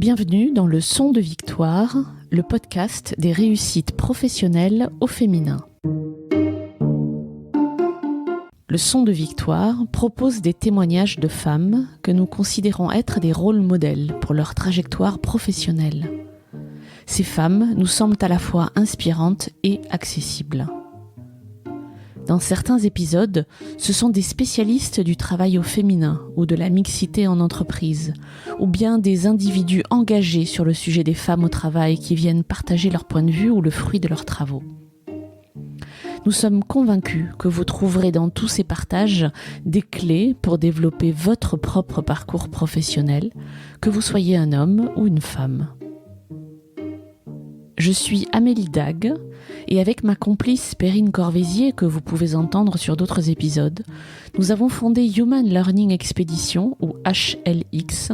Bienvenue dans Le Son de Victoire, le podcast des réussites professionnelles au féminin. Le Son de Victoire propose des témoignages de femmes que nous considérons être des rôles modèles pour leur trajectoire professionnelle. Ces femmes nous semblent à la fois inspirantes et accessibles. Dans certains épisodes, ce sont des spécialistes du travail au féminin ou de la mixité en entreprise, ou bien des individus engagés sur le sujet des femmes au travail qui viennent partager leur point de vue ou le fruit de leurs travaux. Nous sommes convaincus que vous trouverez dans tous ces partages des clés pour développer votre propre parcours professionnel, que vous soyez un homme ou une femme. Je suis Amélie Dague et avec ma complice Perrine Corvézier, que vous pouvez entendre sur d'autres épisodes, nous avons fondé Human Learning Expedition, ou HLX,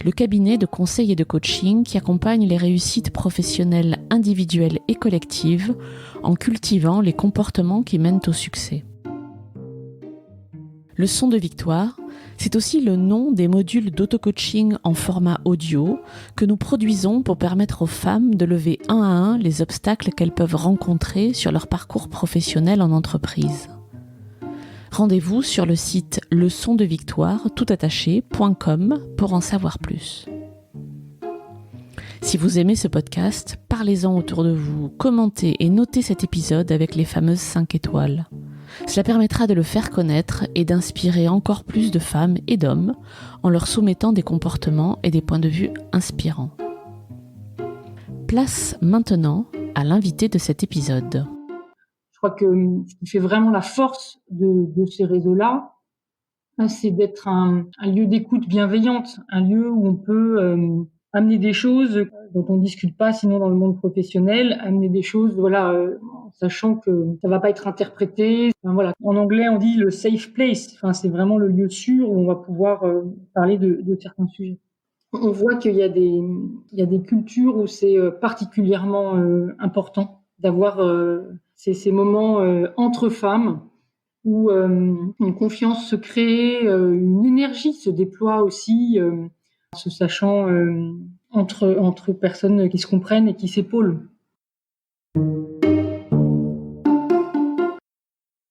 le cabinet de conseil et de coaching qui accompagne les réussites professionnelles individuelles et collectives en cultivant les comportements qui mènent au succès. Le Son de Victoire, c'est aussi le nom des modules d'auto-coaching en format audio que nous produisons pour permettre aux femmes de lever un à un les obstacles qu'elles peuvent rencontrer sur leur parcours professionnel en entreprise. Rendez-vous sur le site leçondevictoire.com pour en savoir plus. Si vous aimez ce podcast, parlez-en autour de vous, commentez et notez cet épisode avec les fameuses 5 étoiles. Cela permettra de le faire connaître et d'inspirer encore plus de femmes et d'hommes en leur soumettant des comportements et des points de vue inspirants. Place maintenant à l'invité de cet épisode. Je crois que ce qui fait vraiment la force de ces réseaux-là, c'est d'être un lieu d'écoute bienveillante, un lieu où on peut amener des choses dont on discute pas sinon dans le monde professionnel, amener des choses en sachant que ça va pas être interprété. En anglais on dit le safe place, c'est vraiment le lieu sûr où on va pouvoir parler de certains sujets. On voit qu'il y a des cultures où c'est particulièrement important d'avoir ces moments entre femmes où une confiance se crée, une énergie se déploie aussi, se sachant entre personnes qui se comprennent et qui s'épaulent.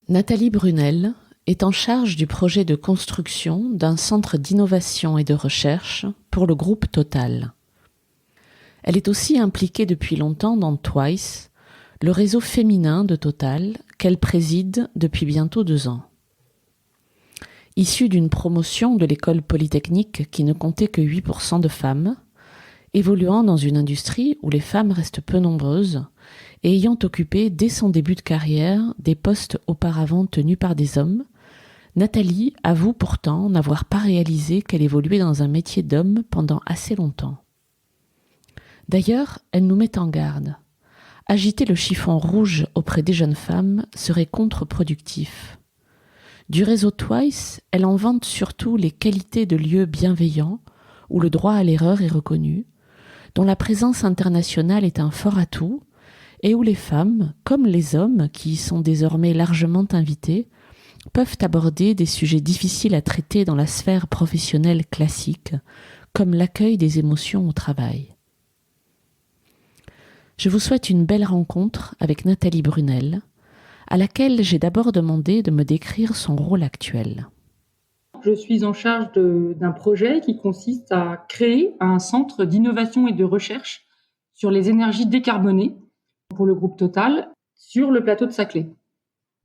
Nathalie Brunel est en charge du projet de construction d'un centre d'innovation et de recherche pour le groupe Total. Elle est aussi impliquée depuis longtemps dans Twice, le réseau féminin de Total qu'elle préside depuis bientôt 2 ans. Issue d'une promotion de l'école polytechnique qui ne comptait que 8% de femmes, évoluant dans une industrie où les femmes restent peu nombreuses et ayant occupé dès son début de carrière des postes auparavant tenus par des hommes, Nathalie avoue pourtant n'avoir pas réalisé qu'elle évoluait dans un métier d'homme pendant assez longtemps. D'ailleurs, elle nous met en garde. Agiter le chiffon rouge auprès des jeunes femmes serait contre-productif. Du réseau Twice, elle en vante surtout les qualités de lieux bienveillants où le droit à l'erreur est reconnu, dont la présence internationale est un fort atout et où les femmes, comme les hommes qui y sont désormais largement invités, peuvent aborder des sujets difficiles à traiter dans la sphère professionnelle classique, comme l'accueil des émotions au travail. Je vous souhaite une belle rencontre avec Nathalie Brunel, à laquelle j'ai d'abord demandé de me décrire son rôle actuel. Je suis en charge d'un projet qui consiste à créer un centre d'innovation et de recherche sur les énergies décarbonées pour le groupe Total sur le plateau de Saclay.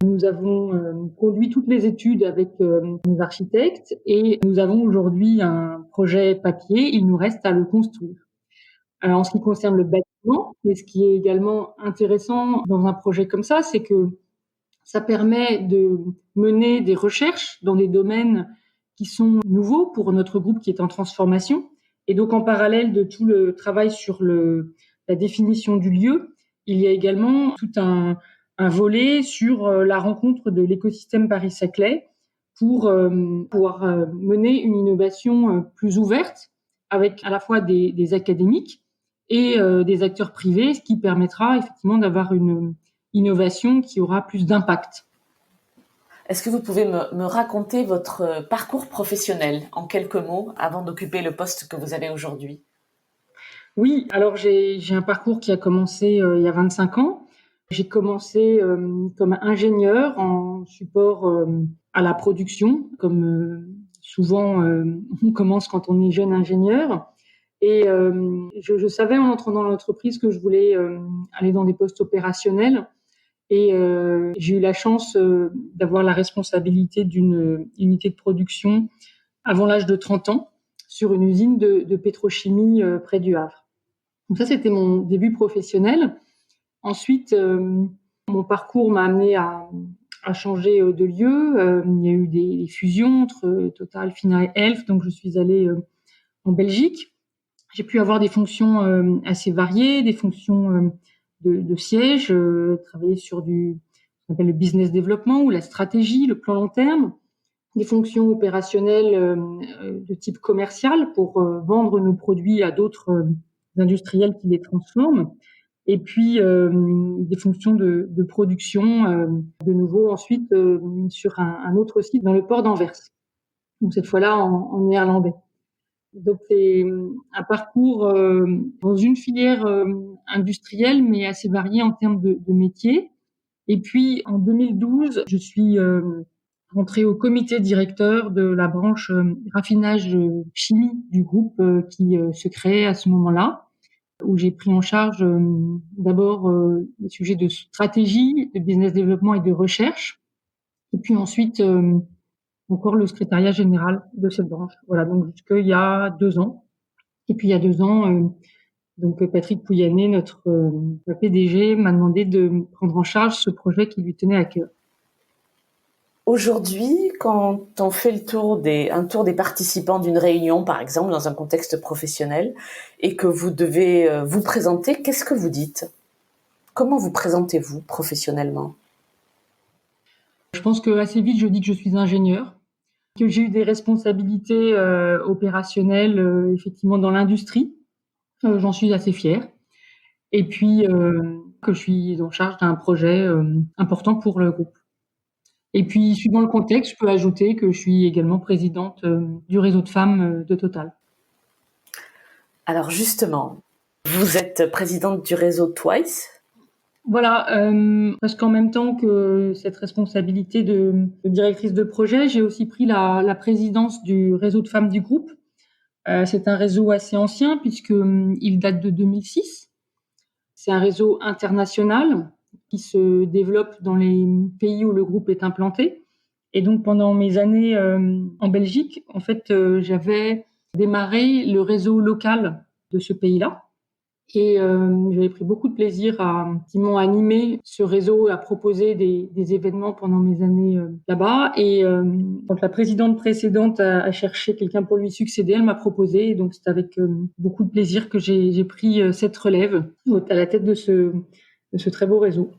Nous avons conduit toutes les études avec nos architectes et nous avons aujourd'hui un projet papier, il nous reste à le construire. Alors, en ce qui concerne le bâtiment, mais ce qui est également intéressant dans un projet comme ça, c'est que ça permet de mener des recherches dans des domaines qui sont nouveaux pour notre groupe qui est en transformation. Et donc, en parallèle de tout le travail sur la définition du lieu, il y a également tout un volet sur la rencontre de l'écosystème Paris-Saclay pour pouvoir mener une innovation plus ouverte avec à la fois des académiques et des acteurs privés, ce qui permettra effectivement d'avoir une innovation qui aura plus d'impact. Est-ce que vous pouvez me raconter votre parcours professionnel en quelques mots avant d'occuper le poste que vous avez aujourd'hui ? Oui, alors j'ai un parcours qui a commencé il y a 25 ans. J'ai commencé comme ingénieur en support à la production, comme souvent on commence quand on est jeune ingénieur. Et je savais en entrant dans l'entreprise que je voulais aller dans des postes opérationnels. Et j'ai eu la chance d'avoir la responsabilité d'une unité de production avant l'âge de 30 ans sur une usine de pétrochimie près du Havre. Donc ça, c'était mon début professionnel. Ensuite, mon parcours m'a amené à changer de lieu. Il y a eu des fusions entre Total, Fina et Elf, donc je suis allée en Belgique. J'ai pu avoir des fonctions assez variées, des fonctions de siège, travailler sur ce qu'on appelle le business développement ou la stratégie, le plan long terme, des fonctions opérationnelles de type commercial pour vendre nos produits à d'autres industriels qui les transforment. Et puis des fonctions de production, de nouveau ensuite sur un autre site dans le port d'Anvers. Donc cette fois-là en néerlandais. Donc c'est un parcours dans une filière industrielle, mais assez variée en termes de métiers. Et puis en 2012, je suis rentrée au comité directeur de la branche raffinage chimie du groupe qui se créait à ce moment-là, où j'ai pris en charge d'abord les sujets de stratégie, de business développement et de recherche, et puis ensuite encore le secrétariat général de cette branche. Voilà, donc jusqu'il y a 2 ans. Et puis il y a 2 ans, donc Patrick Pouyanné, notre PDG, m'a demandé de prendre en charge ce projet qui lui tenait à cœur. Aujourd'hui, quand on fait un tour des participants d'une réunion, par exemple, dans un contexte professionnel, et que vous devez vous présenter, qu'est-ce que vous dites? Comment vous présentez-vous professionnellement? Je pense que assez vite, je dis que je suis ingénieur, que j'ai eu des responsabilités opérationnelles effectivement dans l'industrie. J'en suis assez fière. Et puis que je suis en charge d'un projet important pour le groupe. Et puis, suivant le contexte, je peux ajouter que je suis également présidente du réseau de femmes de Total. Alors justement, vous êtes présidente du réseau Twice. Voilà, parce qu'en même temps que cette responsabilité de directrice de projet, j'ai aussi pris la présidence du réseau de femmes du groupe. C'est un réseau assez ancien puisque il date de 2006. C'est un réseau international qui se développe dans les pays où le groupe est implanté. Et donc pendant mes années en Belgique, en fait, j'avais démarré le réseau local de ce pays-là. Et j'avais pris beaucoup de plaisir à effectivement animer ce réseau, à proposer des événements pendant mes années là-bas. Et quand la présidente précédente a cherché quelqu'un pour lui succéder, elle m'a proposé. Et donc c'est avec beaucoup de plaisir que j'ai pris cette relève à la tête de ce très beau réseau.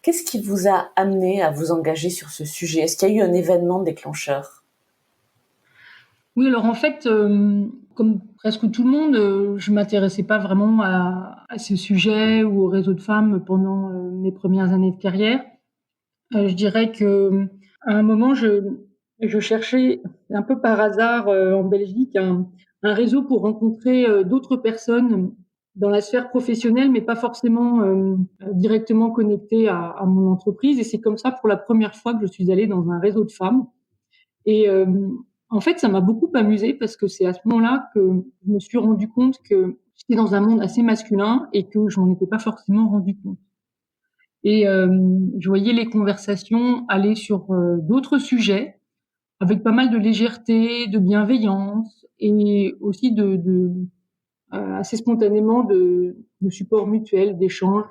Qu'est-ce qui vous a amené à vous engager sur ce sujet? Est-ce qu'il y a eu un événement déclencheur? Oui, alors en fait, comme presque tout le monde, je m'intéressais pas vraiment à ce sujet ou au réseau de femmes pendant mes premières années de carrière. Je dirais que à un moment, je cherchais un peu par hasard en Belgique un réseau pour rencontrer d'autres personnes dans la sphère professionnelle, mais pas forcément directement connectées à mon entreprise. Et c'est comme ça, pour la première fois, que je suis allée dans un réseau de femmes. Et en fait, ça m'a beaucoup amusée parce que c'est à ce moment-là que je me suis rendu compte que j'étais dans un monde assez masculin et que je m'en étais pas forcément rendu compte. Et je voyais les conversations aller sur d'autres sujets avec pas mal de légèreté, de bienveillance et aussi assez spontanément de support mutuel, d'échange.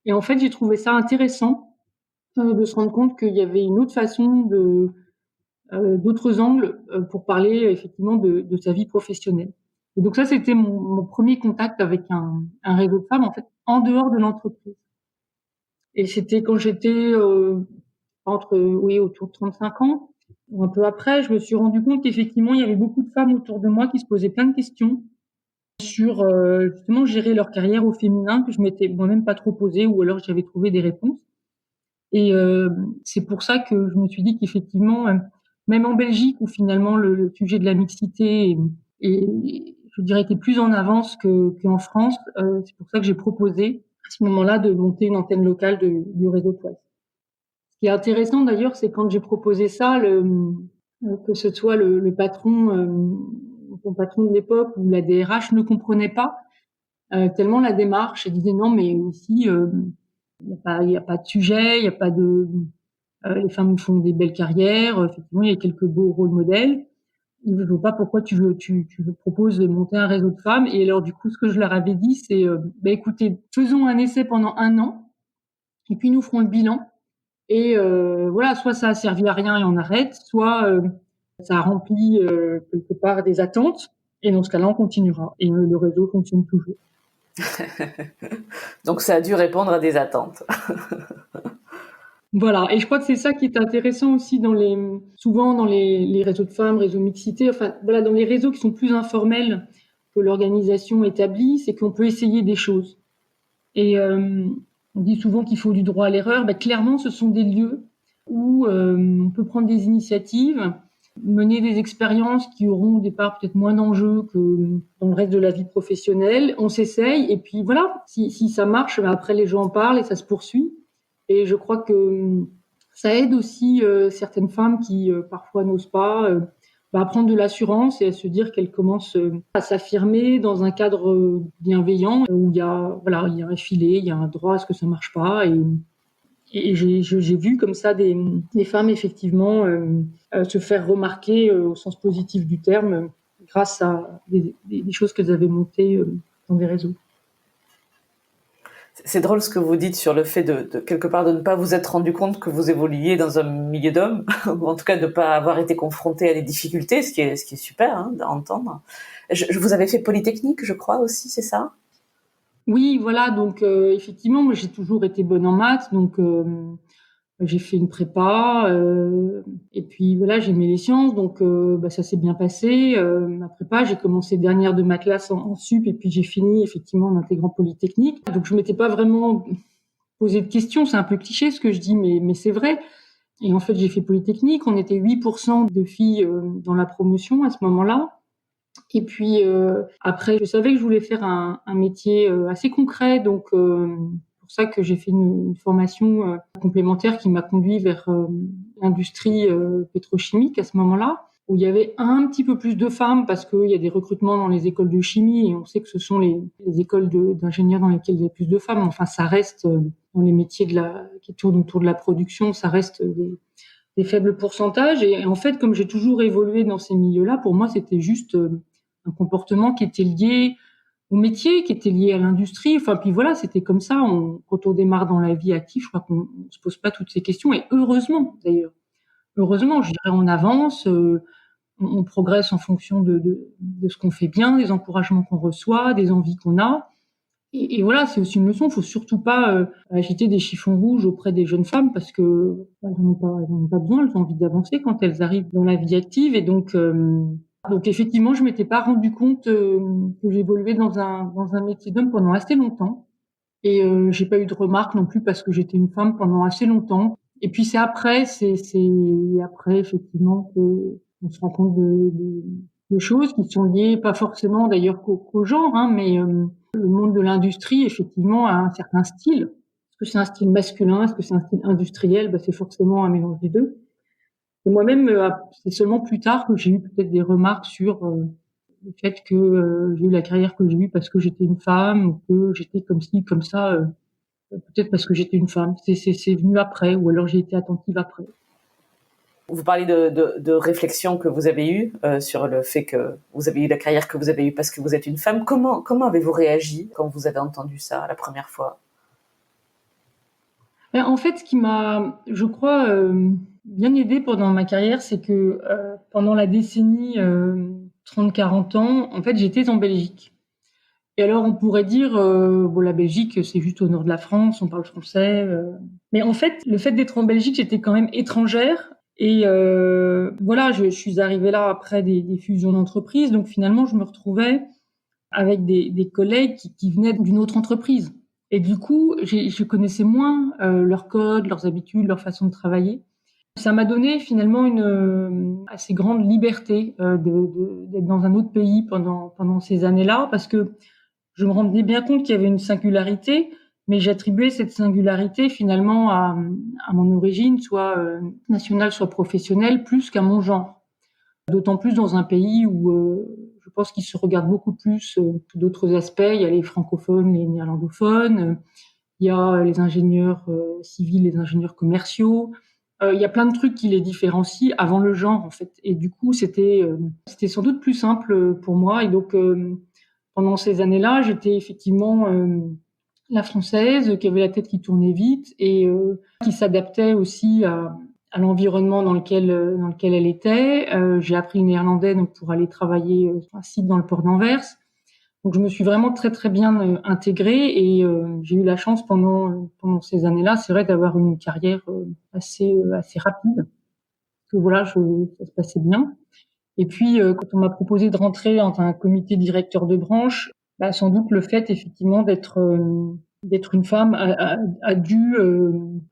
Et en fait, j'ai trouvé ça intéressant de se rendre compte qu'il y avait une autre façon d'autres angles pour parler effectivement de sa vie professionnelle. Et donc ça, c'était mon premier contact avec un réseau de femmes en fait en dehors de l'entreprise. Et c'était quand j'étais autour de 35 ans, ou un peu après, je me suis rendu compte qu'effectivement, il y avait beaucoup de femmes autour de moi qui se posaient plein de questions sur justement gérer leur carrière au féminin que je m'étais moi-même pas trop posée ou alors j'avais trouvé des réponses. Et c'est pour ça que je me suis dit qu'effectivement, même en Belgique où finalement le sujet de la mixité est je dirais, étaient plus en avance qu'en France. C'est pour ça que j'ai proposé à ce moment-là de monter une antenne locale du réseau Twice. Ce qui est intéressant d'ailleurs, c'est quand j'ai proposé ça, que ce soit le patron, mon patron de l'époque ou la DRH ne comprenait pas tellement la démarche. Elle disait non, mais ici il y a pas de sujet, il y a pas de les femmes font des belles carrières. Effectivement, il y a quelques beaux rôles modèles. Je ne vois pas pourquoi tu proposes de monter un réseau de femmes. Et alors, du coup, ce que je leur avais dit, c'est, écoutez, faisons un essai pendant 1 an, et puis nous ferons le bilan. Et voilà, soit ça a servi à rien et on arrête, soit ça a rempli quelque part des attentes. Et dans ce cas-là, on continuera. Et le réseau fonctionne toujours. Donc, ça a dû répondre à des attentes. Voilà, et je crois que c'est ça qui est intéressant aussi souvent dans les réseaux de femmes, réseaux mixité, enfin voilà, dans les réseaux qui sont plus informels que l'organisation établie, c'est qu'on peut essayer des choses. Et on dit souvent qu'il faut du droit à l'erreur. Clairement, ce sont des lieux où on peut prendre des initiatives, mener des expériences qui auront au départ peut-être moins d'enjeux que dans le reste de la vie professionnelle. On s'essaye, et puis voilà, si ça marche, après les gens en parlent et ça se poursuit. Et je crois que ça aide aussi certaines femmes qui parfois n'osent pas à prendre de l'assurance et à se dire qu'elles commencent à s'affirmer dans un cadre bienveillant où il y a un filet, il y a un droit à ce que ça marche pas. Et j'ai vu comme ça des femmes effectivement se faire remarquer au sens positif du terme grâce à des choses qu'elles avaient montées dans des réseaux. C'est drôle ce que vous dites sur le fait de quelque part de ne pas vous être rendu compte que vous évoluiez dans un milieu d'hommes, ou en tout cas de ne pas avoir été confronté à des difficultés, ce qui est super d'entendre. Vous avez fait Polytechnique, je crois aussi, c'est ça ? Oui, voilà, donc effectivement, moi j'ai toujours été bonne en maths, donc j'ai fait une prépa, et puis voilà, j'aimais les sciences, donc ça s'est bien passé. Ma prépa, j'ai commencé dernière de ma classe en sup, et puis j'ai fini effectivement en intégrant Polytechnique. Donc je m'étais pas vraiment posé de questions, c'est un peu cliché ce que je dis, mais c'est vrai. Et en fait, j'ai fait Polytechnique, on était 8% de filles dans la promotion à ce moment-là. Et puis après, je savais que je voulais faire un métier assez concret, donc pour ça que j'ai fait une formation complémentaire qui m'a conduit vers l'industrie pétrochimique à ce moment-là, où il y avait un petit peu plus de femmes parce qu'il y a des recrutements dans les écoles de chimie et on sait que ce sont les écoles d'ingénieurs dans lesquelles il y a plus de femmes. Enfin, ça reste dans les métiers qui tournent autour de la production, ça reste des faibles pourcentages. Et en fait, comme j'ai toujours évolué dans ces milieux-là, pour moi, c'était juste un comportement qui était lié au métier, qui était lié à l'industrie. Enfin, puis voilà, c'était comme ça. Quand on démarre dans la vie active, je crois qu'on ne se pose pas toutes ces questions. Et heureusement, d'ailleurs. Heureusement, je dirais, on avance, on progresse en fonction de ce qu'on fait bien, des encouragements qu'on reçoit, des envies qu'on a. Et voilà, c'est aussi une leçon. Il faut surtout pas agiter des chiffons rouges auprès des jeunes femmes parce que elles n'en ont pas besoin. Elles ont envie d'avancer quand elles arrivent dans la vie active. Et donc effectivement, je m'étais pas rendu compte que j'évoluais dans un métier d'homme pendant assez longtemps. Et j'ai pas eu de remarques non plus parce que j'étais une femme pendant assez longtemps. Et puis c'est après effectivement que on se rend compte de choses qui sont liées pas forcément d'ailleurs qu'au genre, mais le monde de l'industrie effectivement a un certain style. Est-ce que c'est un style masculin, est-ce que c'est un style industriel? C'est forcément un mélange des deux. Et moi-même, c'est seulement plus tard que j'ai eu peut-être des remarques sur le fait que j'ai eu la carrière que j'ai eue parce que j'étais une femme ou que j'étais comme ci, comme ça, peut-être parce que j'étais une femme. C'est venu après, ou alors j'ai été attentive après. Vous parlez de réflexion que vous avez eue sur le fait que vous avez eu la carrière que vous avez eue parce que vous êtes une femme. Comment avez-vous réagi quand vous avez entendu ça la première fois? En fait, ce qui m'a, je crois, bien aidée pendant ma carrière, c'est que pendant la décennie 30-40 ans, en fait, j'étais en Belgique. Et alors, on pourrait dire, la Belgique, c'est juste au nord de la France, on parle français. Mais en fait, le fait d'être en Belgique, j'étais quand même étrangère. Et voilà, je suis arrivée là après des fusions d'entreprises. Donc finalement, je me retrouvais avec des collègues qui venaient d'une autre entreprise. Et du coup, je connaissais moins leurs codes, leurs habitudes, leur façon de travailler. Ça m'a donné finalement assez grande liberté d'être dans un autre pays pendant ces années-là, parce que je me rendais bien compte qu'il y avait une singularité, mais j'attribuais cette singularité finalement à mon origine, soit nationale, soit professionnelle, plus qu'à mon genre. D'autant plus dans un pays où je pense qu'ils se regardent beaucoup plus d'autres aspects. Il y a les francophones, les néerlandophones, il y a les ingénieurs civils, les ingénieurs commerciaux. Il y a plein de trucs qui les différencient avant le genre, en fait. Et du coup, c'était sans doute plus simple pour moi. Et donc, pendant ces années-là, j'étais effectivement la française qui avait la tête qui tournait vite et qui s'adaptait aussi à l'environnement dans lequel elle était. J'ai appris le néerlandais donc pour aller travailler sur un site dans le port d'Anvers. Donc je me suis vraiment très très bien intégrée et j'ai eu la chance pendant ces années-là, c'est vrai, d'avoir une carrière assez rapide. Que voilà, ça se passait bien. Et puis quand on m'a proposé de rentrer dans un comité directeur de branche, bah, sans doute le fait effectivement d'être une femme a dû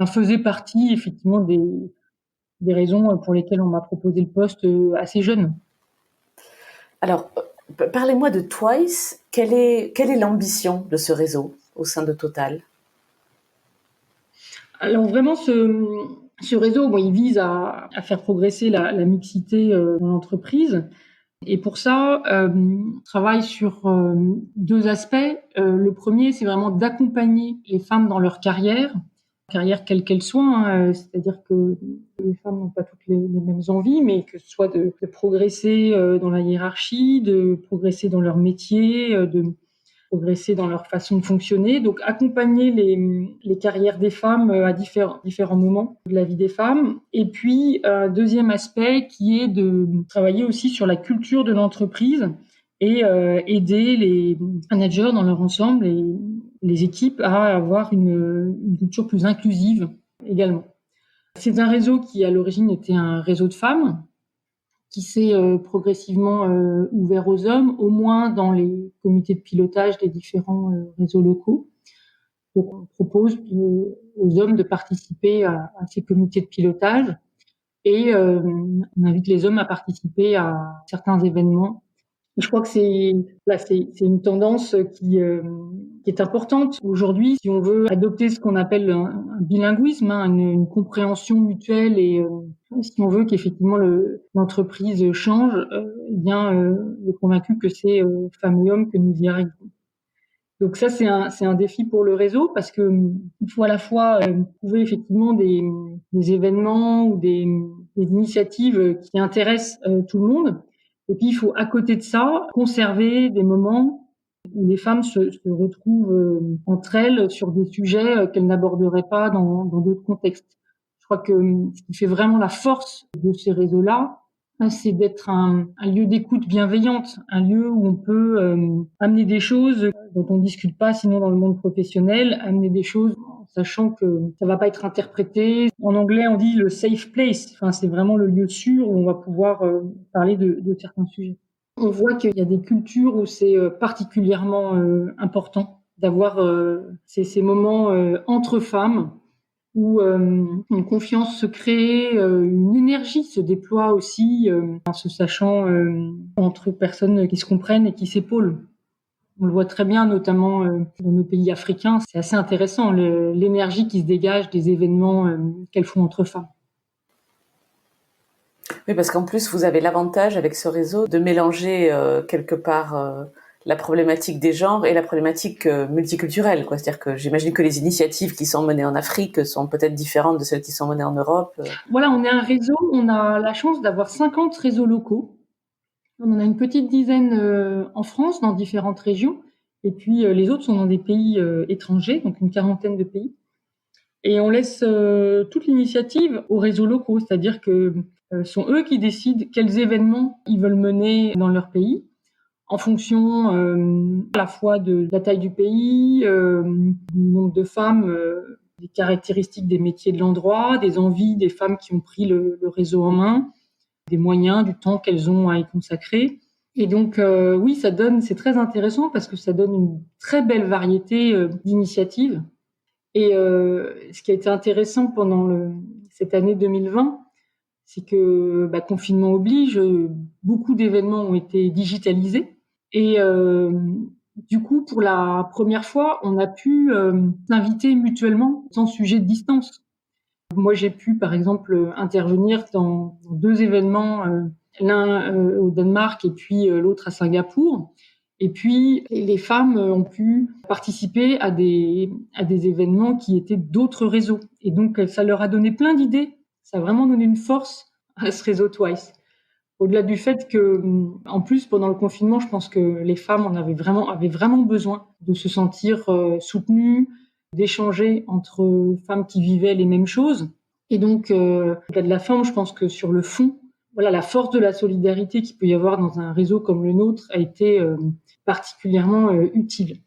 faisait partie effectivement des raisons pour lesquelles on m'a proposé le poste assez jeune. Alors, parlez-moi de Twice. Quelle est l'ambition de ce réseau au sein de Total? Alors vraiment, ce réseau, bon, il vise à faire progresser la mixité dans l'entreprise. Et pour ça, on travaille sur deux aspects. Le premier, c'est vraiment d'accompagner les femmes dans leur carrière quelle qu'elle soit, hein, c'est-à-dire que les femmes n'ont pas toutes les mêmes envies, mais que ce soit de progresser dans la hiérarchie, de progresser dans leur métier, de progresser dans leur façon de fonctionner. Donc accompagner les carrières des femmes à différents moments de la vie des femmes. Et puis deuxième aspect qui est de travailler aussi sur la culture de l'entreprise et aider les managers dans leur ensemble et les équipes à avoir une culture plus inclusive également. C'est un réseau qui, à l'origine, était un réseau de femmes qui s'est progressivement ouvert aux hommes, au moins dans les comités de pilotage des différents réseaux locaux. Donc, on propose aux hommes de participer à ces comités de pilotage et on invite les hommes à participer à certains événements. Je crois que c'est une tendance qui est importante aujourd'hui. Si on veut adopter ce qu'on appelle un bilinguisme, hein, une compréhension mutuelle et si on veut qu'effectivement l'entreprise change, eh bien, je suis convaincue que c'est femmes et hommes que nous y arriverons. Donc ça, c'est un défi pour le réseau parce que il faut à la fois trouver effectivement des événements ou des initiatives qui intéressent tout le monde. Et puis, il faut, à côté de ça, conserver des moments où les femmes se retrouvent entre elles sur des sujets qu'elles n'aborderaient pas dans d'autres contextes. Je crois que ce qui fait vraiment la force de ces réseaux-là, c'est d'être un lieu d'écoute bienveillante, un lieu où on peut amener des choses dont on ne discute pas sinon dans le monde professionnel, amener des choses en sachant que ça va pas être interprété. En anglais, on dit le safe place. Enfin, c'est vraiment le lieu sûr où on va pouvoir parler de certains sujets. On voit qu'il y a des cultures où c'est particulièrement important d'avoir ces moments entre femmes où une confiance se crée, une énergie se déploie aussi, en se sachant entre personnes qui se comprennent et qui s'épaulent. On le voit très bien, notamment dans nos pays africains. C'est assez intéressant, l'énergie qui se dégage des événements qu'elles font entre femmes. Oui, parce qu'en plus, vous avez l'avantage avec ce réseau de mélanger quelque part la problématique des genres et la problématique multiculturelle, quoi. C'est-à-dire que j'imagine que les initiatives qui sont menées en Afrique sont peut-être différentes de celles qui sont menées en Europe. Voilà, on est un réseau, on a la chance d'avoir 50 réseaux locaux. On en a une petite dizaine en France, dans différentes régions. Et puis les autres sont dans des pays étrangers, donc une quarantaine de pays. Et on laisse toute l'initiative aux réseaux locaux, c'est-à-dire que sont eux qui décident quels événements ils veulent mener dans leur pays, en fonction à la fois de la taille du pays, du nombre de femmes, des caractéristiques des métiers de l'endroit, des envies des femmes qui ont pris le réseau en main, des moyens, du temps qu'elles ont à y consacrer. Et donc oui, c'est très intéressant parce que ça donne une très belle variété d'initiatives. Et ce qui a été intéressant pendant cette année 2020, c'est que confinement oblige, beaucoup d'événements ont été digitalisés et du coup, pour la première fois, on a pu s'inviter mutuellement sans sujet de distance. Moi, j'ai pu, par exemple, intervenir dans 2 événements, l'un au Danemark et puis l'autre à Singapour. Et puis, les femmes ont pu participer à des événements qui étaient d'autres réseaux. Et donc, ça leur a donné plein d'idées. Ça a vraiment donné une force à ce réseau Twice. Au-delà du fait que, en plus, pendant le confinement, je pense que les femmes avaient vraiment besoin de se sentir soutenues, d'échanger entre femmes qui vivaient les mêmes choses. Et donc, au-delà de la forme, je pense que sur le fond, voilà, la force de la solidarité qu'il peut y avoir dans un réseau comme le nôtre a été particulièrement utile.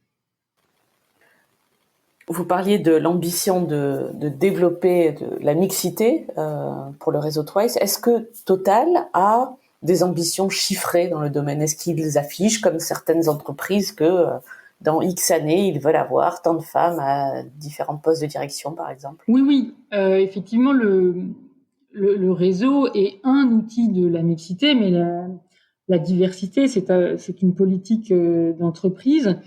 Vous parliez de l'ambition de développer de la mixité pour le réseau Twice. Est-ce que Total a des ambitions chiffrées dans le domaine? Est-ce qu'ils affichent, comme certaines entreprises, que dans X années, ils veulent avoir tant de femmes à différents postes de direction, par exemple? Oui. Effectivement, le réseau est un outil de la mixité, mais la diversité, c'est une politique d'entreprise.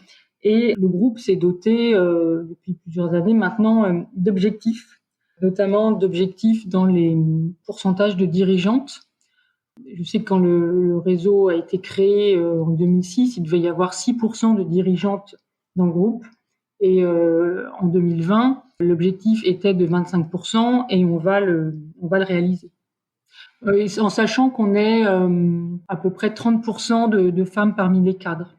Et le groupe s'est doté depuis plusieurs années maintenant d'objectifs, notamment d'objectifs dans les pourcentages de dirigeantes. Je sais que quand le réseau a été créé en 2006, il devait y avoir 6% de dirigeantes dans le groupe. Et en 2020, l'objectif était de 25% et on va le réaliser. En sachant qu'on est à peu près 30% de femmes parmi les cadres.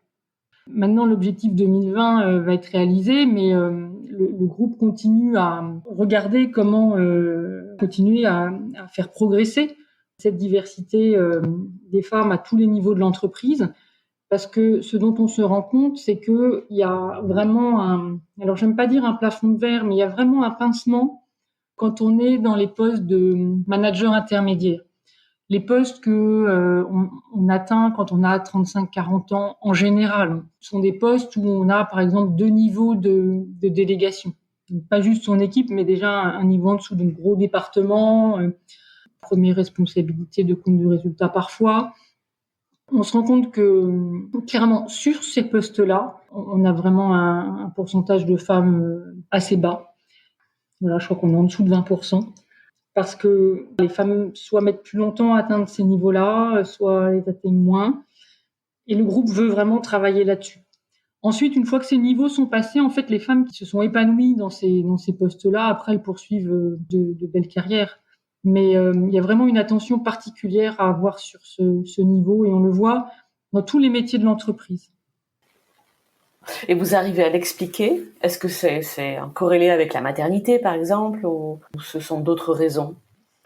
Maintenant, l'objectif 2020 va être réalisé, mais le groupe continue à regarder comment continuer à faire progresser cette diversité des femmes à tous les niveaux de l'entreprise. Parce que ce dont on se rend compte, c'est qu'il y a vraiment alors j'aime pas dire un plafond de verre, mais il y a vraiment un pincement quand on est dans les postes de manager intermédiaire. Les postes que on atteint quand on a 35-40 ans, en général, sont des postes où on a, par exemple, 2 niveaux de délégation. Donc, pas juste son équipe, mais déjà un niveau en dessous, donc gros département, première responsabilité de compte de résultat parfois. On se rend compte que, clairement, sur ces postes-là, on a vraiment un pourcentage de femmes assez bas. Voilà, je crois qu'on est en dessous de 20%. Parce que les femmes soit mettent plus longtemps à atteindre ces niveaux-là, soit les atteignent moins. Et le groupe veut vraiment travailler là-dessus. Ensuite, une fois que ces niveaux sont passés, en fait, les femmes qui se sont épanouies dans ces postes-là, après, elles poursuivent de belles carrières. Mais il y a vraiment une attention particulière à avoir sur ce niveau, et on le voit dans tous les métiers de l'entreprise. Et vous arrivez à l'expliquer? Est-ce que c'est corrélé avec la maternité, par exemple, ou ce sont d'autres raisons?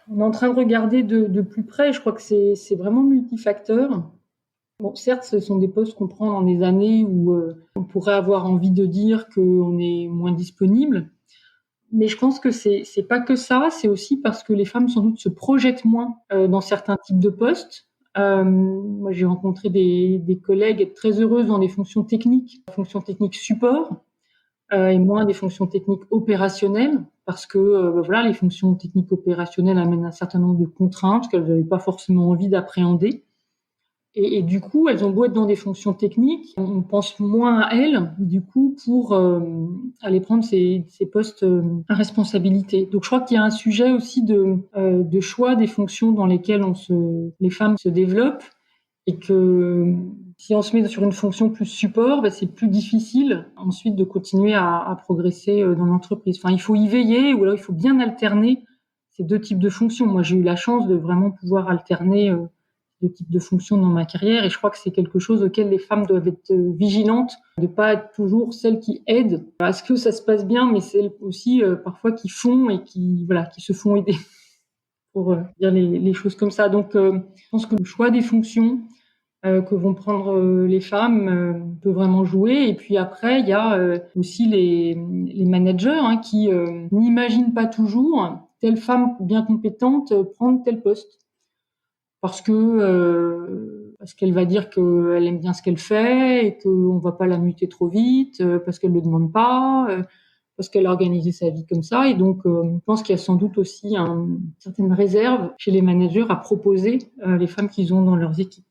On est en train de regarder de plus près. Je crois que c'est vraiment multifacteur. Bon, certes, ce sont des postes qu'on prend dans des années où on pourrait avoir envie de dire qu'on est moins disponible. Mais je pense que c'est pas que ça. C'est aussi parce que les femmes, sans doute, se projettent moins dans certains types de postes. Moi, j'ai rencontré des collègues très heureuses dans les fonctions techniques support, et moins des fonctions techniques opérationnelles, parce que voilà, les fonctions techniques opérationnelles amènent un certain nombre de contraintes qu'elles n'avaient pas forcément envie d'appréhender. Et du coup, elles ont beau être dans des fonctions techniques, on pense moins à elles, du coup, pour aller prendre ces postes à responsabilité. Donc, je crois qu'il y a un sujet aussi de choix des fonctions dans lesquelles les femmes se développent, et que si on se met sur une fonction plus support, c'est plus difficile ensuite de continuer à progresser dans l'entreprise. Enfin, il faut y veiller, ou alors il faut bien alterner ces 2 types de fonctions. Moi, j'ai eu la chance de vraiment pouvoir alterner de type de fonction dans ma carrière, et je crois que c'est quelque chose auquel les femmes doivent être vigilantes, de pas être toujours celles qui aident à ce que ça se passe bien, mais celles aussi parfois qui font et qui se font aider, pour dire les choses comme ça. Donc je pense que le choix des fonctions que vont prendre les femmes peut vraiment jouer. Et puis après, il y a aussi les managers qui n'imaginent pas toujours telle femme bien compétente prendre tel poste, parce qu'elle va dire qu'elle aime bien ce qu'elle fait et qu'on va pas la muter trop vite, parce qu'elle le demande pas. parce qu'elle a organisé sa vie comme ça. Et donc, je pense qu'il y a sans doute aussi une certaine réserve chez les managers à proposer les femmes qu'ils ont dans leurs équipes.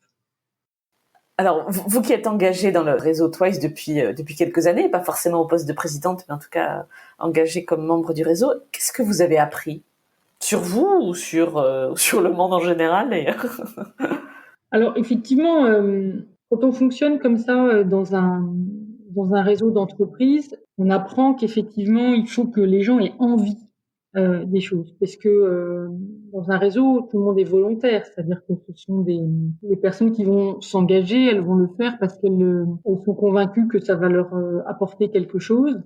Alors, vous qui êtes engagée dans le réseau Twice depuis quelques années, pas forcément au poste de présidente, mais en tout cas engagée comme membre du réseau, qu'est-ce que vous avez appris sur vous ou sur le monde en général d'ailleurs? Alors, effectivement, quand on fonctionne comme ça dans un réseau d'entreprises, on apprend qu'effectivement, il faut que les gens aient envie des choses. Parce que dans un réseau, tout le monde est volontaire, c'est-à-dire que ce sont des personnes qui vont s'engager, elles vont le faire parce qu'elles sont convaincues que ça va leur apporter quelque chose.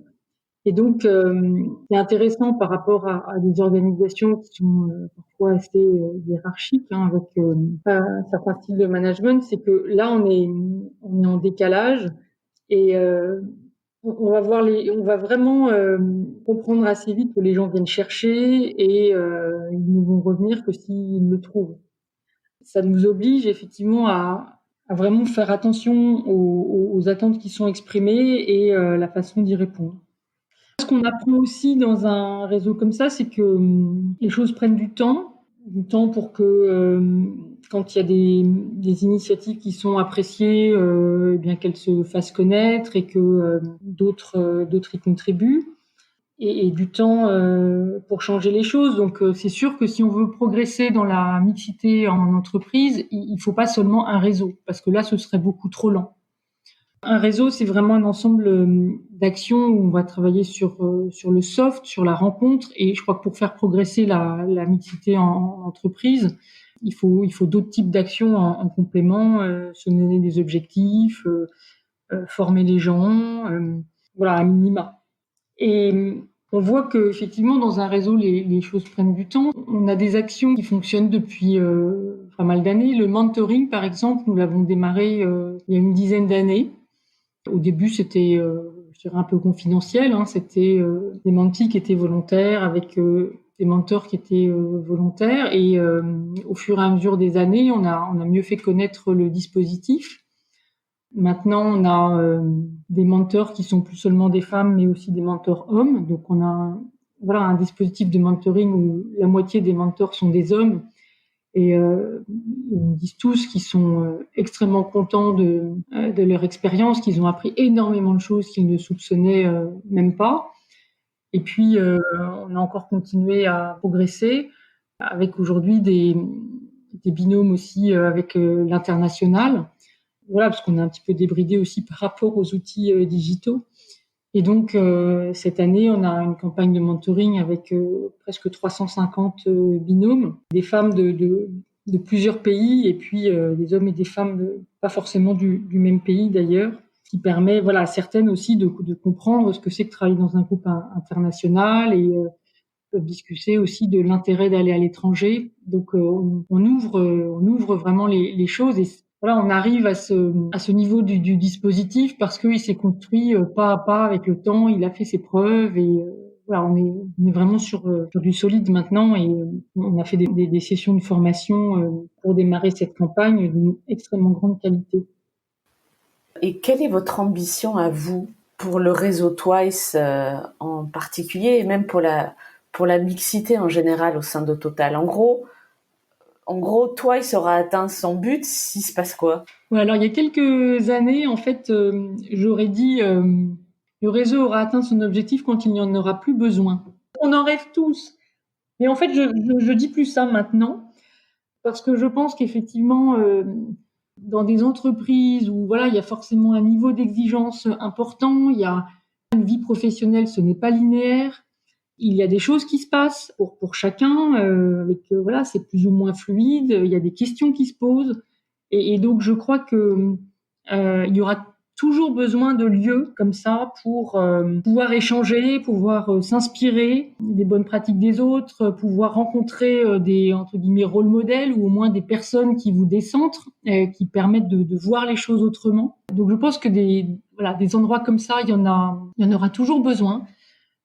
Et donc, c'est intéressant par rapport à des organisations qui sont parfois assez hiérarchiques, avec un certain style de management, c'est que là, on est en décalage et on va vraiment comprendre assez vite que les gens viennent chercher et ils ne vont revenir que s'ils le trouvent. Ça nous oblige effectivement à vraiment faire attention aux attentes qui sont exprimées et la façon d'y répondre. Ce qu'on apprend aussi dans un réseau comme ça, c'est que les choses prennent du temps pour que quand il y a des initiatives qui sont appréciées, eh bien qu'elles se fassent connaître et que d'autres y contribuent, et du temps pour changer les choses. Donc c'est sûr que si on veut progresser dans la mixité en entreprise, il faut pas seulement un réseau, parce que là ce serait beaucoup trop lent. Un réseau, c'est vraiment un ensemble d'actions où on va travailler sur le soft, sur la rencontre. Et je crois que pour faire progresser la mixité en entreprise, il faut d'autres types d'actions en complément, se donner des objectifs, former les gens, voilà, à minima. Et on voit que effectivement dans un réseau, les choses prennent du temps. On a des actions qui fonctionnent depuis pas mal d'années. Le mentoring, par exemple, nous l'avons démarré il y a une dizaine d'années. Au début, c'était, je dirais, un peu confidentiel. C'était des mentis qui étaient volontaires avec des mentors qui étaient volontaires. Et au fur et à mesure des années, on a mieux fait connaître le dispositif. Maintenant, on a des mentors qui sont plus seulement des femmes, mais aussi des mentors hommes. Donc, on a un dispositif de mentoring où la moitié des mentors sont des hommes. Et ils me disent tous qu'ils sont extrêmement contents de leur expérience, qu'ils ont appris énormément de choses qu'ils ne soupçonnaient même pas. Et puis, on a encore continué à progresser avec aujourd'hui des binômes aussi avec l'international. Voilà, parce qu'on est un petit peu débridé aussi par rapport aux outils digitaux. Et donc, cette année, on a une campagne de mentoring avec presque 350 binômes, des femmes de plusieurs pays et puis des hommes et des femmes pas forcément du même pays d'ailleurs, qui permet à certaines aussi de comprendre ce que c'est que travailler dans un groupe international et peuvent discuter aussi de l'intérêt d'aller à l'étranger. Donc, on ouvre vraiment les choses et on arrive à ce niveau du dispositif parce qu'il s'est construit pas à pas avec le temps, il a fait ses preuves et on est vraiment sur du solide maintenant et on a fait des sessions de formation pour démarrer cette campagne d'une extrêmement grande qualité. Et quelle est votre ambition à vous pour le réseau Twice en particulier et même pour la mixité en général au sein de Total? En gros, Twice aura atteint son but s'il se passe quoi? Ouais, alors il y a quelques années, en fait, j'aurais dit le réseau aura atteint son objectif quand il n'y en aura plus besoin. On en rêve tous, mais en fait, je dis plus ça maintenant parce que je pense qu'effectivement, dans des entreprises où il y a forcément un niveau d'exigence important, il y a une vie professionnelle, ce n'est pas linéaire. Il y a des choses qui se passent pour chacun, c'est plus ou moins fluide. Il y a des questions qui se posent, et donc je crois que il y aura toujours besoin de lieux comme ça pour pouvoir échanger, pouvoir s'inspirer des bonnes pratiques des autres, pouvoir rencontrer des entre guillemets rôles modèles ou au moins des personnes qui vous décentrent, qui permettent de voir les choses autrement. Donc je pense que des endroits comme ça, il y en aura toujours besoin.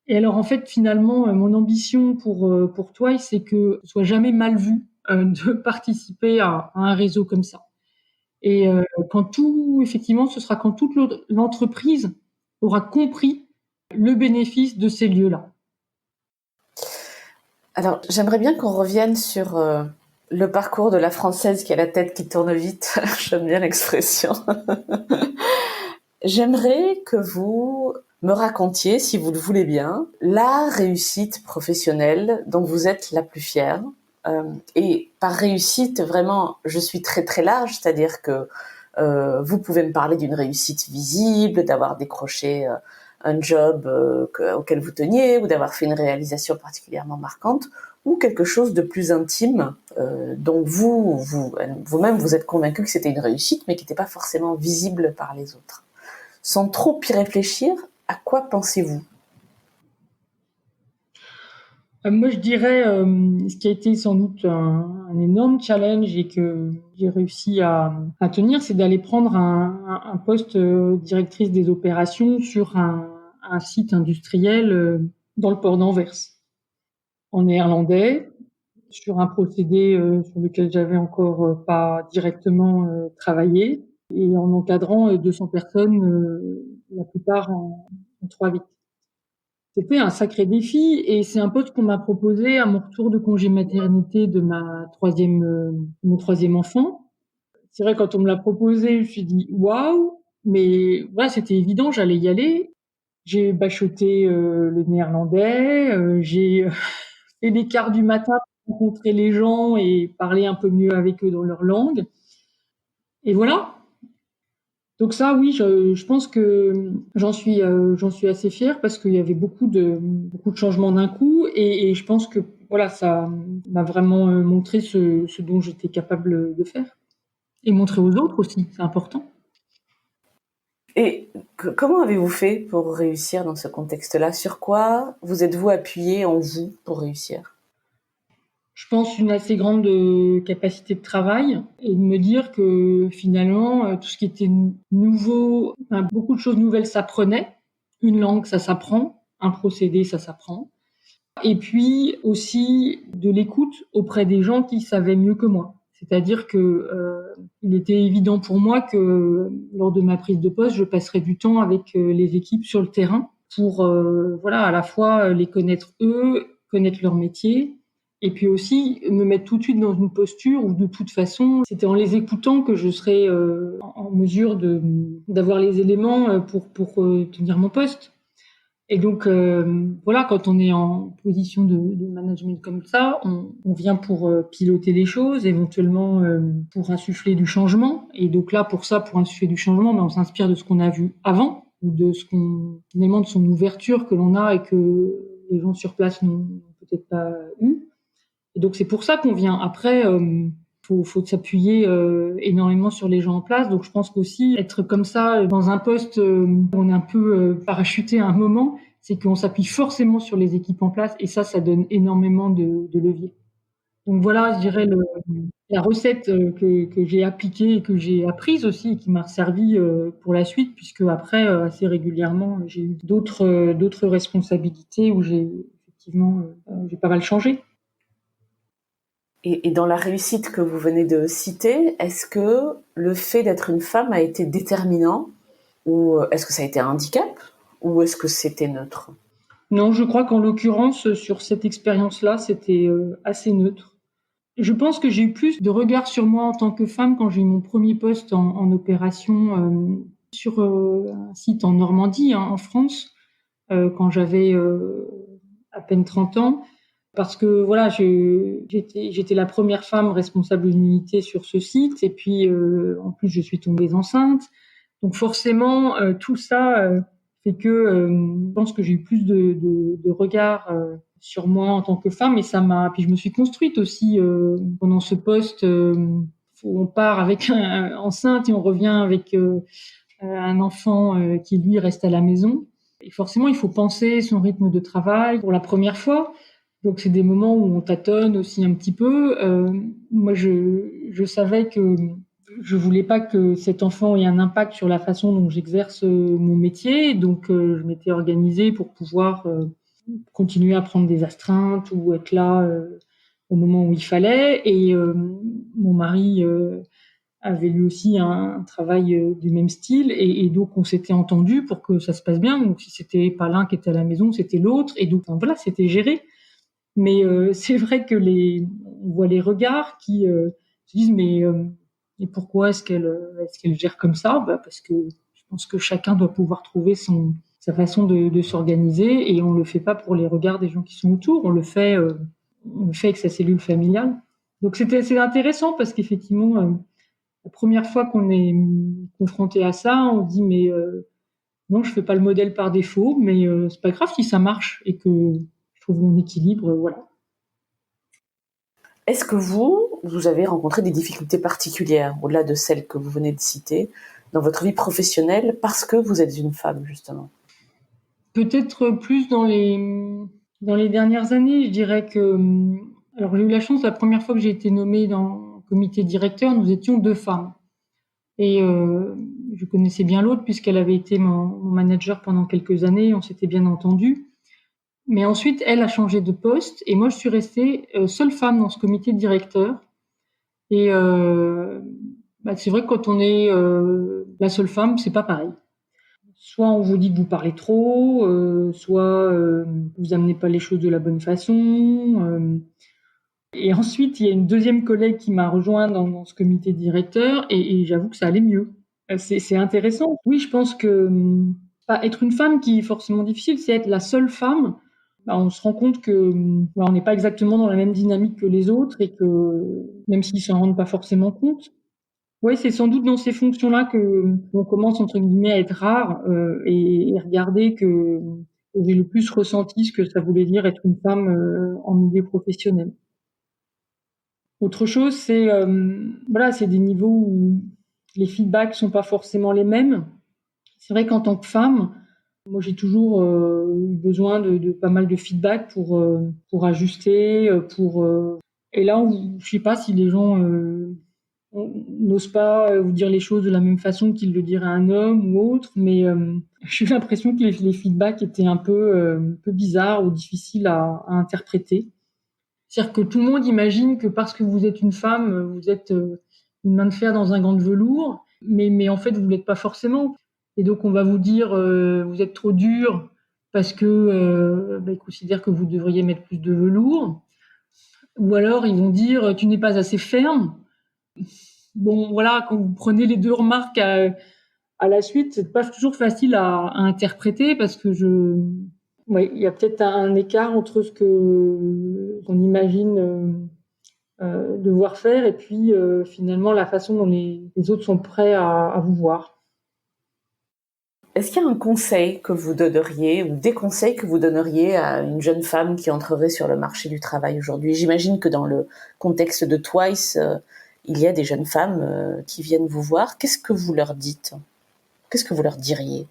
Et alors, en fait, finalement, mon ambition pour toi, c'est que ce soit jamais mal vu de participer à un réseau comme ça. Et effectivement, ce sera quand toute l'entreprise aura compris le bénéfice de ces lieux-là. Alors, j'aimerais bien qu'on revienne sur le parcours de la Française qui a la tête qui tourne vite. J'aime bien l'expression. J'aimerais que vous me racontiez, si vous le voulez bien, la réussite professionnelle dont vous êtes la plus fière. Et par réussite, vraiment, je suis très très large, c'est-à-dire que vous pouvez me parler d'une réussite visible, d'avoir décroché un job auquel vous teniez, ou d'avoir fait une réalisation particulièrement marquante, ou quelque chose de plus intime dont vous-même vous êtes convaincu que c'était une réussite, mais qui n'était pas forcément visible par les autres. Sans trop y réfléchir, à quoi pensez-vous ? Moi, je dirais, ce qui a été sans doute un énorme challenge et que j'ai réussi à tenir, c'est d'aller prendre un poste directrice des opérations sur un site industriel dans le port d'Anvers, en néerlandais, sur un procédé sur lequel j'avais encore pas directement travaillé, et en encadrant 200 personnes, la plupart en 3-8. C'était un sacré défi et c'est un poste qu'on m'a proposé à mon retour de congé maternité de mon troisième enfant. C'est vrai, quand on me l'a proposé, je me suis dit waouh, mais voilà, c'était évident, j'allais y aller. J'ai bachoté le néerlandais, j'ai fait des quarts du matin pour rencontrer les gens et parler un peu mieux avec eux dans leur langue. Et voilà. Donc ça, oui, je pense que j'en suis assez fière parce qu'il y avait beaucoup de changements d'un coup et je pense que voilà, ça m'a vraiment montré ce dont j'étais capable de faire et montrer aux autres aussi, c'est important. Et comment avez-vous fait pour réussir dans ce contexte-là ? Sur quoi vous êtes-vous appuyé en vous pour réussir ? Je pense une assez grande capacité de travail et de me dire que finalement tout ce qui était nouveau, enfin, beaucoup de choses nouvelles s'apprenaient. Une langue, ça s'apprend. Un procédé, ça s'apprend. Et puis aussi de l'écoute auprès des gens qui savaient mieux que moi. C'est-à-dire que il était évident pour moi que lors de ma prise de poste, je passerais du temps avec les équipes sur le terrain pour voilà, à la fois les connaître eux, connaître leur métier, et puis aussi me mettre tout de suite dans une posture où de toute façon, c'était en les écoutant que je serais en mesure d'avoir les éléments pour tenir mon poste. Et donc voilà, quand on est en position de management comme ça, on vient pour piloter les choses, éventuellement pour insuffler du changement. Et donc là, pour insuffler du changement, on s'inspire de ce qu'on a vu avant ou de ce finalement de son ouverture que l'on a et que les gens sur place n'ont peut-être pas eu. Et donc c'est pour ça qu'on vient. Après, faut s'appuyer énormément sur les gens en place. Donc je pense qu'aussi être comme ça dans un poste où on est un peu parachuté à un moment, c'est qu'on s'appuie forcément sur les équipes en place et ça donne énormément de levier. Donc voilà, je dirais la recette que j'ai appliquée et que j'ai apprise aussi et qui m'a servi pour la suite, puisque après assez régulièrement j'ai eu d'autres responsabilités où j'ai effectivement j'ai pas mal changé. Et dans la réussite que vous venez de citer, est-ce que le fait d'être une femme a été déterminant ou est-ce que ça a été un handicap ou est-ce que c'était neutre ? Non, je crois qu'en l'occurrence, sur cette expérience-là, c'était assez neutre. Je pense que j'ai eu plus de regard sur moi en tant que femme quand j'ai eu mon premier poste en opération sur un site en Normandie, hein, en France, quand j'avais à peine 30 ans. Parce que voilà, j'étais la première femme responsable d'une unité sur ce site, et puis en plus je suis tombée enceinte. Donc forcément, tout ça fait que je pense que j'ai eu plus de regard sur moi en tant que femme, et ça m'a. Puis je me suis construite aussi pendant ce poste. On part avec enceinte et on revient avec un enfant qui lui reste à la maison. Et forcément, il faut penser son rythme de travail pour la première fois. Donc c'est des moments où on tâtonne aussi un petit peu. Moi, je savais que je voulais pas que cet enfant ait un impact sur la façon dont j'exerce mon métier. Donc je m'étais organisée pour pouvoir continuer à prendre des astreintes ou être là au moment où il fallait. Et mon mari avait lui aussi un travail du même style et donc on s'était entendu pour que ça se passe bien. Donc si c'était pas l'un qui était à la maison, c'était l'autre et donc voilà, c'était géré. Mais c'est vrai que on voit les regards qui se disent mais et pourquoi est-ce qu'elle gère comme ça? Parce que je pense que chacun doit pouvoir trouver sa façon de s'organiser et on le fait pas pour les regards des gens qui sont autour, on le fait avec sa cellule familiale. Donc c'est intéressant parce qu'effectivement la première fois qu'on est confronté à ça, on se dit mais non, je fais pas le modèle par défaut, mais c'est pas grave si ça marche et que je trouve mon équilibre, voilà. Est-ce que vous avez rencontré des difficultés particulières, au-delà de celles que vous venez de citer, dans votre vie professionnelle parce que vous êtes une femme, justement? Peut-être plus dans les dernières années, je dirais que alors j'ai eu la chance la première fois que j'ai été nommée dans le comité directeur, nous étions 2 femmes et je connaissais bien l'autre puisqu'elle avait été mon manager pendant quelques années, on s'était bien entendus. Mais ensuite, elle a changé de poste et moi je suis restée seule femme dans ce comité directeur et c'est vrai que quand on est la seule femme, c'est pas pareil. Soit on vous dit que vous parlez trop, soit vous amenez pas les choses de la bonne façon. Et ensuite, il y a une deuxième collègue qui m'a rejoint dans ce comité directeur et j'avoue que ça allait mieux. C'est intéressant. Oui, je pense que être une femme qui est forcément difficile, c'est être la seule femme. On se rend compte que on n'est pas exactement dans la même dynamique que les autres et que même s'ils s'en rendent pas forcément compte. Oui, c'est sans doute dans ces fonctions-là que on commence entre guillemets à être rare et regarder que j'ai le plus ressenti ce que ça voulait dire être une femme en milieu professionnel. Autre chose, c'est des niveaux où les feedbacks sont pas forcément les mêmes. C'est vrai qu'en tant que femme, moi j'ai toujours eu besoin de pas mal de feedback pour ajuster, et là je sais pas si les gens n'ose pas vous dire les choses de la même façon qu'il le dirait un homme ou autre, mais j'ai eu l'impression que les feedbacks étaient un peu bizarres ou difficiles à interpréter. C'est-à-dire que tout le monde imagine que parce que vous êtes une femme, vous êtes une main de fer dans un gant de velours, mais en fait vous l'êtes pas forcément. Et donc on va vous dire vous êtes trop dur parce que ils considèrent que vous devriez mettre plus de velours, ou alors ils vont dire tu n'es pas assez ferme. Bon, voilà, quand vous prenez les deux remarques à la suite, c'est pas toujours facile à interpréter parce que il y a peut-être un écart entre ce que qu'on imagine devoir faire et puis finalement la façon dont les autres sont prêts à vous voir. Est-ce qu'il y a un conseil que vous donneriez ou des conseils que vous donneriez à une jeune femme qui entrerait sur le marché du travail aujourd'hui? J'imagine que dans le contexte de Twice, il y a des jeunes femmes qui viennent vous voir. Qu'est-ce que vous leur dites? Qu'est-ce que vous leur diriez?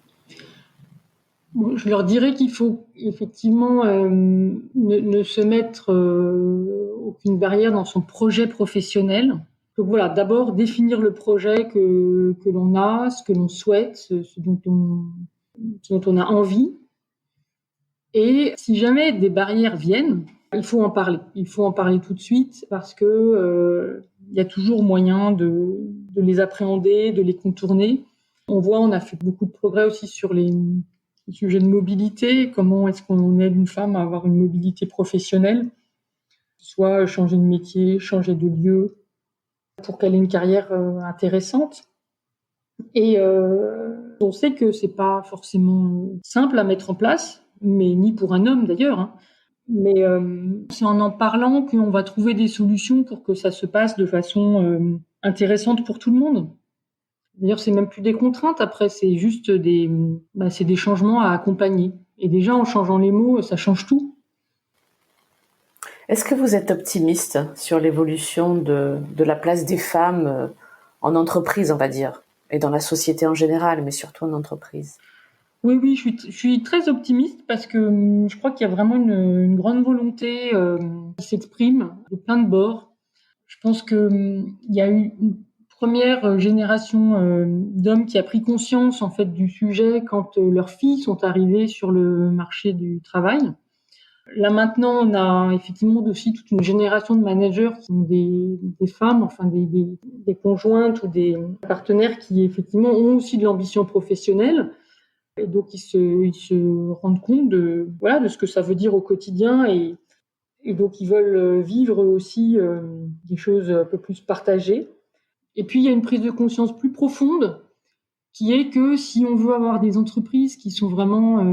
Bon, je leur dirais qu'il faut effectivement ne se mettre aucune barrière dans son projet professionnel. Donc voilà, d'abord définir le projet que l'on a, ce que l'on souhaite, ce dont on a envie. Et si jamais des barrières viennent, il faut en parler. Il faut en parler tout de suite parce que il y a toujours moyen de les appréhender, de les contourner. On a fait beaucoup de progrès aussi sur les sujets de mobilité. Comment est-ce qu'on aide une femme à avoir une mobilité professionnelle, soit changer de métier, changer de lieu, pour qu'elle ait une carrière intéressante. Et on sait que c'est pas forcément simple à mettre en place, mais ni pour un homme d'ailleurs. Hein. Mais c'est en parlant qu'on va trouver des solutions pour que ça se passe de façon intéressante pour tout le monde. D'ailleurs, c'est même plus des contraintes. Après, c'est juste c'est des changements à accompagner. Et déjà, en changeant les mots, ça change tout. Est-ce que vous êtes optimiste sur l'évolution de la place des femmes en entreprise, on va dire, et dans la société en général, mais surtout en entreprise? Oui, je suis très optimiste parce que je crois qu'il y a vraiment une grande volonté qui s'exprime de plein de bords. Je pense que il y a eu une première génération d'hommes qui a pris conscience en fait du sujet quand leurs filles sont arrivées sur le marché du travail. Là maintenant, on a effectivement aussi toute une génération de managers qui sont des femmes, enfin des conjointes ou des partenaires qui effectivement ont aussi de l'ambition professionnelle. Et donc ils se rendent compte de ce que ça veut dire au quotidien et donc ils veulent vivre aussi des choses un peu plus partagées. Et puis il y a une prise de conscience plus profonde qui est que si on veut avoir des entreprises qui sont vraiment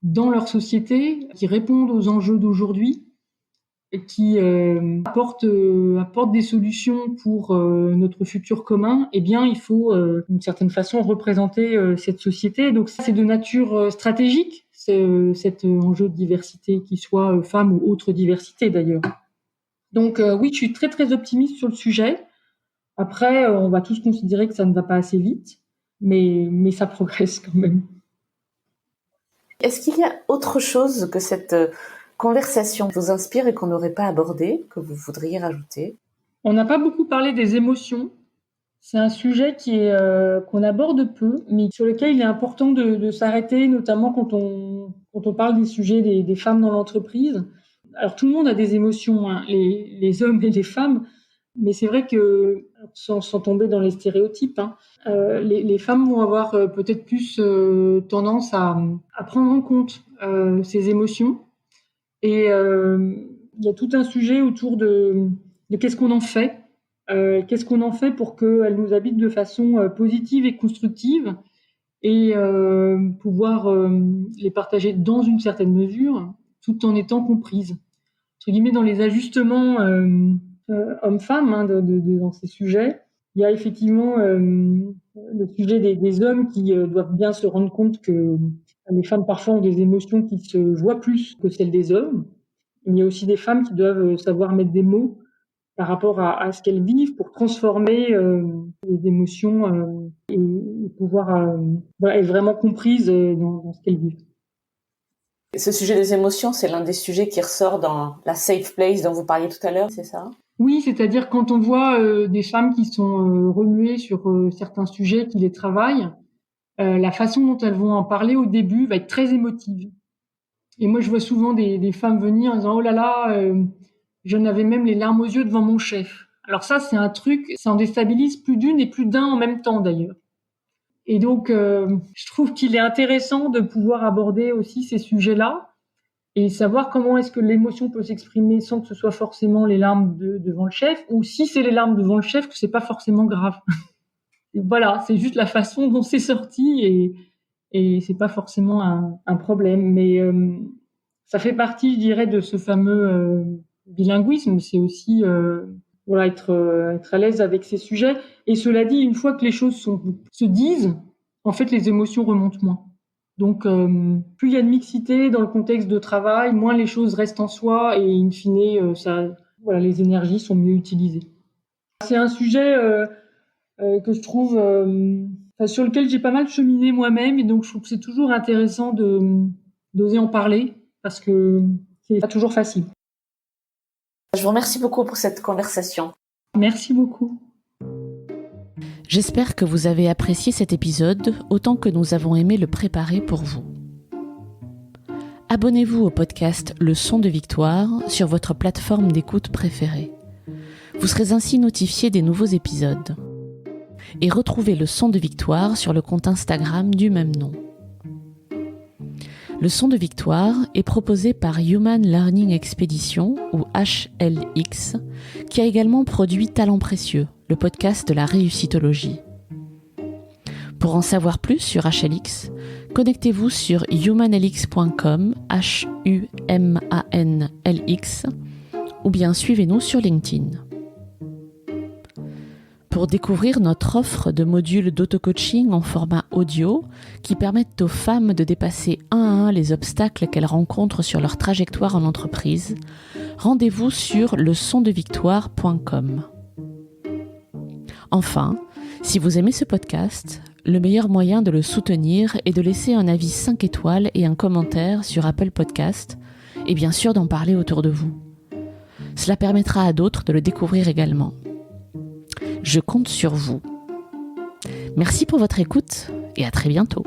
dans leur société, qui répondent aux enjeux d'aujourd'hui et qui apportent des solutions pour notre futur commun, eh bien il faut d'une certaine façon représenter cette société. Donc ça, c'est de nature stratégique, cet enjeu de diversité, qu'il soit femme ou autre diversité d'ailleurs. Donc oui, je suis très très optimiste sur le sujet. Après, on va tous considérer que ça ne va pas assez vite. Mais ça progresse quand même. Est-ce qu'il y a autre chose que cette conversation vous inspire et qu'on n'aurait pas abordé, que vous voudriez rajouter ? On n'a pas beaucoup parlé des émotions. C'est un sujet qu'on aborde peu, mais sur lequel il est important de s'arrêter, notamment quand on parle des sujets des femmes dans l'entreprise. Alors tout le monde a des émotions, hein, les hommes et les femmes, mais c'est vrai que, sans tomber dans les stéréotypes, hein, les femmes vont avoir peut-être plus tendance à prendre en compte ces émotions. Et il y a tout un sujet autour de qu'est-ce qu'on en fait. Qu'est-ce qu'on en fait pour qu'elles nous habitent de façon positive et constructive et pouvoir les partager dans une certaine mesure, tout en étant comprises. Entre guillemets, dans les ajustements hommes-femmes dans ces sujets, il y a effectivement le sujet des hommes qui doivent bien se rendre compte que les femmes parfois ont des émotions qui se voient plus que celles des hommes. Il y a aussi des femmes qui doivent savoir mettre des mots par rapport à ce qu'elles vivent pour transformer les émotions et pouvoir être vraiment comprises dans ce qu'elles vivent. Ce sujet des émotions, c'est l'un des sujets qui ressort dans la safe place dont vous parliez tout à l'heure, c'est ça ? Oui, c'est-à-dire quand on voit des femmes qui sont remuées sur certains sujets, qui les travaillent, la façon dont elles vont en parler au début va être très émotive. Et moi, je vois souvent des femmes venir en disant « Oh là là, j'en avais même les larmes aux yeux devant mon chef ». Alors ça, c'est un truc, ça en déstabilise plus d'une et plus d'un en même temps d'ailleurs. Et donc, je trouve qu'il est intéressant de pouvoir aborder aussi ces sujets-là et savoir comment est-ce que l'émotion peut s'exprimer sans que ce soit forcément les larmes devant le chef, ou si c'est les larmes devant le chef, que c'est pas forcément grave. Voilà, c'est juste la façon dont c'est sorti et c'est pas forcément un problème. Mais ça fait partie, je dirais, de ce fameux bilinguisme. C'est aussi être à l'aise avec ces sujets. Et cela dit, une fois que les choses se disent, en fait, les émotions remontent moins. Donc, plus il y a de mixité dans le contexte de travail, moins les choses restent en soi et in fine, les énergies sont mieux utilisées. C'est un sujet que je trouve, sur lequel j'ai pas mal cheminé moi-même et donc je trouve que c'est toujours intéressant d'oser en parler parce que c'est pas toujours facile. Je vous remercie beaucoup pour cette conversation. Merci beaucoup. J'espère que vous avez apprécié cet épisode autant que nous avons aimé le préparer pour vous. Abonnez-vous au podcast Le Son de Victoire sur votre plateforme d'écoute préférée. Vous serez ainsi notifié des nouveaux épisodes. Et retrouvez Le Son de Victoire sur le compte Instagram du même nom. Le Son de Victoire est proposé par Human Learning Expedition, ou HLX, qui a également produit Talents Précieux, le podcast de la réussitologie. Pour en savoir plus sur HLX, connectez-vous sur humanlx.com, HUMANLX, ou bien suivez-nous sur LinkedIn. Pour découvrir notre offre de modules d'auto-coaching en format audio qui permettent aux femmes de dépasser un à un les obstacles qu'elles rencontrent sur leur trajectoire en entreprise, rendez-vous sur lesondevictoire.com. Enfin, si vous aimez ce podcast, le meilleur moyen de le soutenir est de laisser un avis 5 étoiles et un commentaire sur Apple Podcast et bien sûr d'en parler autour de vous. Cela permettra à d'autres de le découvrir également. Je compte sur vous. Merci pour votre écoute et à très bientôt.